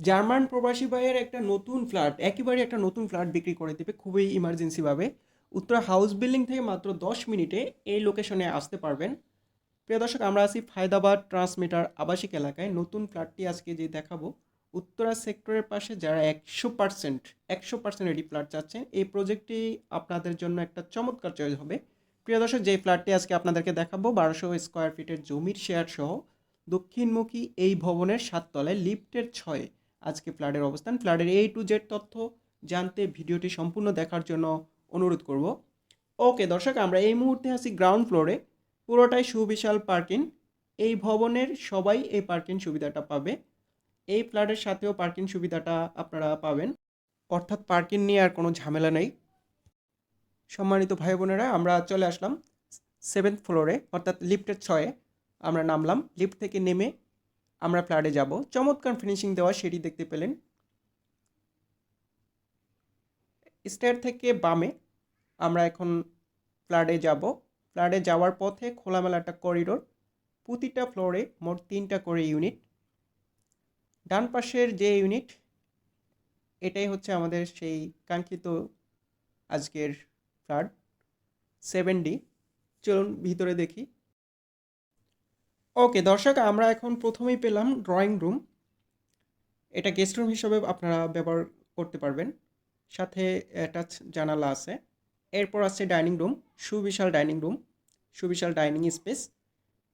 German প্রবাসী ভাইয়ের একটা নতুন ফ্ল্যাট, একেবারে একটা নতুন ফ্ল্যাট বিক্রি করে দেবে খুবই ইমার্জেন্সিভাবে। উত্তরা হাউস বিল্ডিং থেকে মাত্র 10 মিনিটে এই লোকেশনে আসতে পারবেন। প্রিয় দর্শক, আমরা আছি ফায়দাবাদ ট্রান্সমিটার আবাসিক এলাকায়। নতুন ফ্ল্যাটটি আজকে যে দেখাবো, উত্তরা সেক্টরের পাশে যারা 100% রেডি ফ্ল্যাট চাচ্ছেন, এই প্রজেক্টটি আপনাদের জন্য একটা চমৎকার চয়েস হবে। প্রিয় দর্শক, যে ফ্ল্যাটটি আজকে আপনাদেরকে দেখাবো 1200 স্কোয়ার ফিটের জমির শেয়ার সহ দক্ষিণমুখী এই ভবনের 7 তলায় লিফটের 6-এ আজকে ফ্ল্যাটের অবস্থান। ফ্ল্যাটের A to Z তথ্য জানতে ভিডিওটি সম্পূর্ণ দেখার জন্য অনুরোধ করব। ওকে দর্শক, আমরা এই মুহূর্তে আছি গ্রাউন্ড ফ্লোরে। পুরোটাই সুবিশাল পার্কিং। এই ভবনের সবাই এই পার্কিং সুবিধাটা পাবে। এই ফ্ল্যাটের সাথেও পার্কিং সুবিধাটা আপনারা পাবেন, অর্থাৎ পার্কিং নিয়ে আর কোনো ঝামেলা নেই। সম্মানিত ভাই বোনেরা, আমরা চলে আসলাম 7th ফ্লোরে, অর্থাৎ লিফটের 6-এ আমরা নামলাম। লিফট থেকে নেমে আমরা ফ্ল্যাটে যাব। চমৎকার ফিনিশিং দেওয়া সিঁড়ি দেখতে পেলেন। স্টেয়ার থেকে বামে আমরা এখন ফ্ল্যাটে যাব। ফ্ল্যাটে যাওয়ার পথে খোলামেলা একটা করিডোর, প্রতিটা ফ্লোরে মোট 3টা করে ইউনিট। ডান পাশের যে ইউনিট, এটাই হচ্ছে আমাদের সেই কাঙ্ক্ষিত আজকের ফ্ল্যাট 7D। চলুন ভিতরে দেখি। ওকে দর্শক, আমরা এখন প্রথমেই পেলাম ড্রয়িং রুম। এটা গেস্ট রুম হিসেবে আপনারা ব্যবহার করতে পারবেন, সাথে অ্যাটাচ জানালা আছে। এরপর আছে ডাইনিং রুম, সুবিশাল ডাইনিং রুম, সুবিশাল ডাইনিং স্পেস।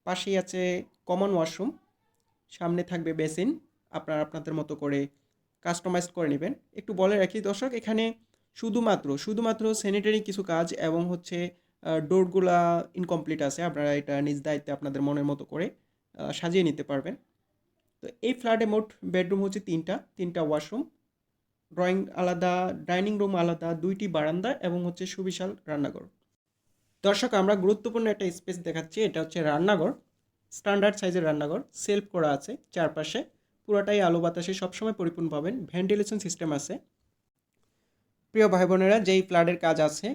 পাশেই আছে কমন ওয়াশরুম, সামনে থাকবে বেসিন। আপনারা আপনাদের মতো করে কাস্টমাইজ করে নেবেন। একটু বলে রাখি দর্শক, এখানে শুধুমাত্র স্যানিটারি কিছু কাজ এবং হচ্ছে ডোরগুলা ইনকমপ্লিট আছে। আপনারা এটা নিজ দায়িত্বে আপনাদের মনের মতো করে সাজিয়ে নিতে পারবেন। তো এই ফ্ল্যাটে মোট বেডরুম হচ্ছে তিনটা ওয়াশরুম, ড্রয়িং আলাদা, ডাইনিং রুম আলাদা, 2টি বারান্দা এবং হচ্ছে সুবিশাল রান্নাঘর। দর্শক, আমরা গুরুত্বপূর্ণ একটা স্পেস দেখাচ্ছি। এটা হচ্ছে রান্নাঘর, স্ট্যান্ডার্ড সাইজের রান্নাঘর, সেলফ করা আছে চারপাশে। পুরোটাই আলো বাতাসে সবসময় পরিপূর্ণ পাবেন, ভেন্টিলেশন সিস্টেম আছে। প্রিয় ভাই বোনেরা, যেই ফ্ল্যাটের কাজ আছে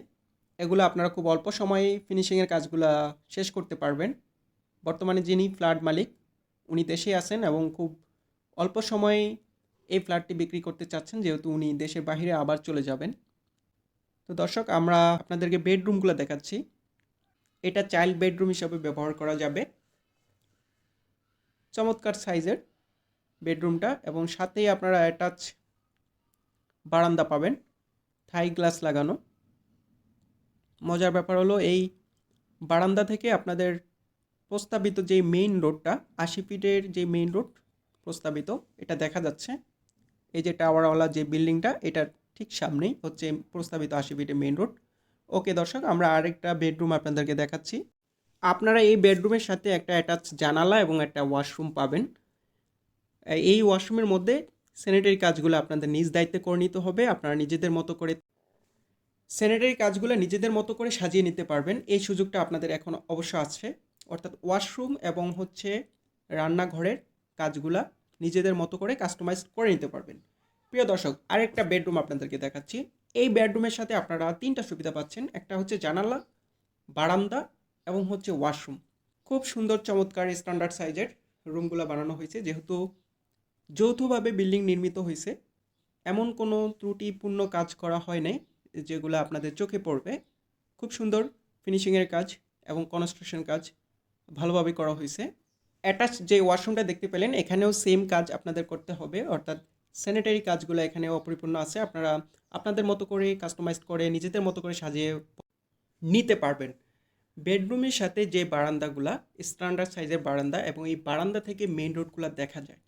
এগুলো আপনারা খুব অল্প সময়ে ফিনিশিংয়ের কাজগুলো শেষ করতে পারবেন। বর্তমানে যিনি ফ্ল্যাট মালিক উনি দেশে আছেন এবং খুব অল্প সময়ে এই ফ্ল্যাটটি বিক্রি করতে চাচ্ছেন, যেহেতু উনি দেশের বাইরে আবার চলে যাবেন। তো দর্শক, আমরা আপনাদেরকে বেডরুমগুলো দেখাচ্ছি। এটা চাইল্ড বেডরুম হিসাবে ব্যবহার করা যাবে। চমৎকার সাইজের বেডরুমটা, এবং সাথেই আপনারা অ্যাটাচ বারান্দা পাবেন, থাই গ্লাস লাগানো। মজার ব্যাপার হলো, এই বারান্দা থেকে আপনাদের প্রস্তাবিত যে মেইন রোডটা, 80 ফিটের যে মেইন রোড প্রস্তাবিত, এটা দেখা যাচ্ছে। এই যে টাওয়ারওয়ালা যে বিল্ডিংটা, এটার ঠিক সামনেই হচ্ছে প্রস্তাবিত 80 ফিটের মেইন রোড। ওকে দর্শক, আমরা আরেকটা বেডরুম আপনাদেরকে দেখাচ্ছি। আপনারা এই বেডরুমের সাথে একটা অ্যাটাচ জানালা এবং একটা ওয়াশরুম পাবেন। এই ওয়াশরুমের মধ্যে স্যানিটারি কাজগুলো আপনাদের নিজ দায়িত্বে করে নিতে হবে। আপনারা নিজেদের মতো করে স্যানিটারি কাজগুলো নিজেদের মতো করে সাজিয়ে নিতে পারবেন, এই সুযোগটা আপনাদের এখন অবশ্য আছে। অর্থাৎ ওয়াশরুম এবং হচ্ছে রান্নাঘরের কাজগুলা নিজেদের মতো করে কাস্টমাইজ করে নিতে পারবেন। প্রিয় দর্শক, আরেকটা বেডরুম আপনাদেরকে দেখাচ্ছি। এই বেডরুমের সাথে আপনারা 3টা সুবিধা পাচ্ছেন। একটা হচ্ছে জানালা, বারান্দা এবং হচ্ছে ওয়াশরুম। খুব সুন্দর চমৎকার স্ট্যান্ডার্ড সাইজের রুমগুলো বানানো হয়েছে। যেহেতু যৌথভাবে বিল্ডিং নির্মিত হয়েছে, এমন কোনো ত্রুটিপূর্ণ কাজ করা হয় নাই যেগুলো আপনাদের চোখে পড়বে। খুব সুন্দর ফিনিশিংয়ের কাজ এবং কনস্ট্রাকশন কাজ ভালোভাবে করা হয়েছে। অ্যাটাচ যে ওয়াশরুমটা দেখতে পেলেন, এখানেও সেম কাজ আপনাদের করতে হবে, অর্থাৎ স্যানিটারি কাজগুলো এখানে অপরিপূর্ণ আছে। আপনারা আপনাদের মতো করে কাস্টমাইজ করে নিজেদের মতো করে সাজিয়ে নিতে পারবেন। বেডরুমের সাথে যে বারান্দাগুলা স্ট্যান্ডার্ড সাইজের বারান্দা, এবং এই বারান্দা থেকে মেইন রোডগুলো দেখা যায়।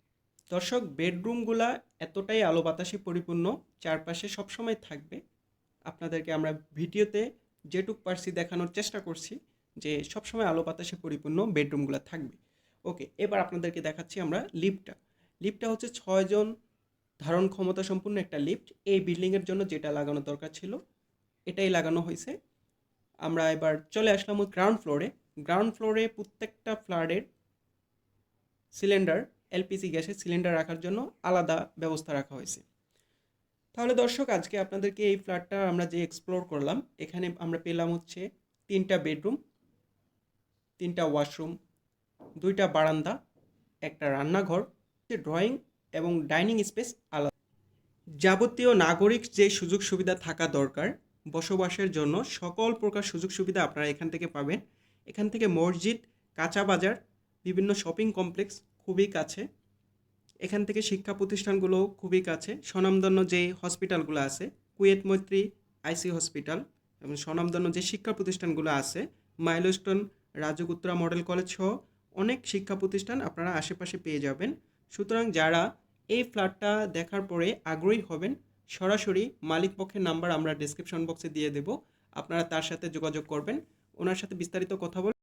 দর্শক, বেডরুমগুলা এতটাই আলো বাতাসে পরিপূর্ণ, চারপাশে সবসময় থাকবে। আপনাদেরকে আমরা ভিডিওতে যেটুক পারছি দেখানোর চেষ্টা করছি যে সবসময় আলো বাতাসে পরিপূর্ণ বেডরুমগুলো থাকবে। ওকে, এবার আপনাদেরকে দেখাচ্ছি আমরা লিফটটা। লিফটটা হচ্ছে 6 জন ধারণ ক্ষমতা সম্পূর্ণ একটা লিফট। এই বিল্ডিংয়ের জন্য যেটা লাগানো দরকার ছিল এটাই লাগানো হয়েছে। আমরা এবার চলে আসলাম ওই গ্রাউন্ড ফ্লোরে। গ্রাউন্ড ফ্লোরে প্রত্যেকটা ফ্ল্যাটের সিলিন্ডার, এলপিজি গ্যাসের সিলিন্ডার রাখার জন্য আলাদা ব্যবস্থা রাখা হয়েছে। তাহলে দর্শক, আজকে আপনাদেরকে এই ফ্ল্যাটটা আমরা যে এক্সপ্লোর করলাম, এখানে আমরা পেলাম হচ্ছে 3টা বেডরুম, 3টা ওয়াশরুম, 2টা বারান্দা, একটা রান্নাঘর, ড্রয়িং এবং ডাইনিং স্পেস আলাদা। যাবতীয় নাগরিক যে সুযোগ সুবিধা থাকা দরকার বসবাসের জন্য সকল প্রকার সুযোগ সুবিধা আপনারা এখান থেকে পাবেন। এখান থেকে মসজিদ, কাঁচা বাজার, বিভিন্ন শপিং কমপ্লেক্স খুবই কাছে। এখান থেকে শিক্ষা প্রতিষ্ঠানগুলো খুবই কাছে। স্বনামধন্য যে হসপিটালগুলো আছে, কুয়েত মৈত্রী আইসি হসপিটাল এবং স্বনামধন্য যে শিক্ষা প্রতিষ্ঠানগুলো আছে, মাইলস্টোন, রাজগুত্রা মডেল কলেজ সহ অনেক শিক্ষা প্রতিষ্ঠান আপনারা আশেপাশে পেয়ে যাবেন। সুতরাং যারা এই ফ্ল্যাটটা দেখার পরে আগ্রহী হবেন, সরাসরি মালিক পক্ষের নাম্বার আমরা ডেসক্রিপশন বক্সে দিয়ে দেব, আপনারা তার সাথে যোগাযোগ করবেন, ওনার সাথে বিস্তারিত কথা বলবেন।